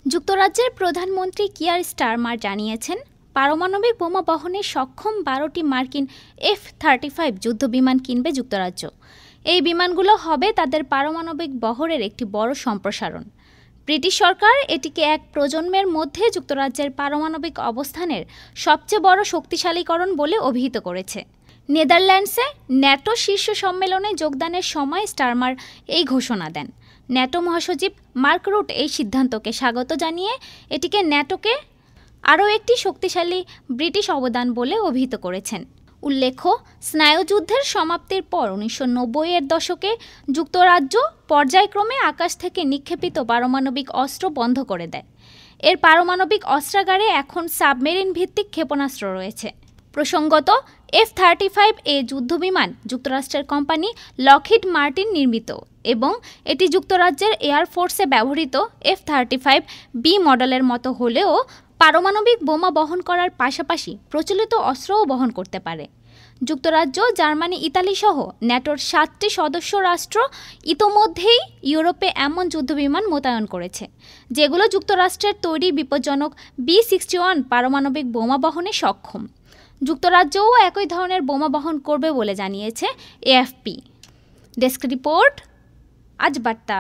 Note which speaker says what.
Speaker 1: যুক্তরাজ্যের প্রধানমন্ত্রী Keir Starmer জানিয়েছেন, পারমাণবিক বোমা বহনে সক্ষম ১২টি মার্কিন F-35 যুদ্ধবিমান কিনবে যুক্তরাজ্য। এই বিমানগুলো হবে তাদের পারমাণবিক বহরের একটি বড় সম্প্রসারণ। ব্রিটিশ সরকার এটিকে এক প্রজন্মের মধ্যে যুক্তরাজ্যের পারমাণবিক অবস্থানের সবচেয়ে বড় শক্তিশালীকরণ বলে অভিহিত করেছে। নেদারল্যান্ডসে ন্যাটো শীর্ষ সম্মেলনে যোগদানের সময় স্টারমার এই ঘোষণা দেন। ন্যাটো মহাসচিব মার্ক রুট এই সিদ্ধান্তকে স্বাগত জানিয়ে এটিকে ন্যাটোকে আরও একটি শক্তিশালী ব্রিটিশ অবদান বলে অভিহিত করেছেন। উল্লেখ্য, স্নায়ুযুদ্ধের সমাপ্তির পর ১৯৯০-এর দশকে যুক্তরাজ্য পর্যায়ক্রমে আকাশ থেকে নিক্ষেপিত পারমাণবিক অস্ত্র বন্ধ করে দেয়। এর পারমাণবিক অস্ত্রাগারে এখন সাবমেরিন ভিত্তিক ক্ষেপণাস্ত্র রয়েছে। প্রসঙ্গত, F-35 এ যুদ্ধবিমান যুক্তরাষ্ট্রের কোম্পানি লকহিড মার্টিন নির্মিত এবং এটি যুক্তরাজ্যের এয়ারফোর্সে ব্যবহৃত F-35B মডেলের মতো হলেও পারমাণবিক বোমা বহন করার পাশাপাশি প্রচলিত অস্ত্রও বহন করতে পারে। যুক্তরাজ্য, জার্মানি, ইতালি সহ ন্যাটোর ৭টি সদস্য রাষ্ট্র ইতোমধ্যেই ইউরোপে এমন যুদ্ধবিমান মোতায়েন করেছে, যেগুলো যুক্তরাষ্ট্রের তৈরি বিপজ্জনক B-61 পারমাণবিক বোমা বহনে সক্ষম। যুক্তরাজ্যও একই ধরনের বোমা বহন করবে বলে জানিয়েছে AFP। ডেস্ক রিপোর্ট, আজ বার্তা।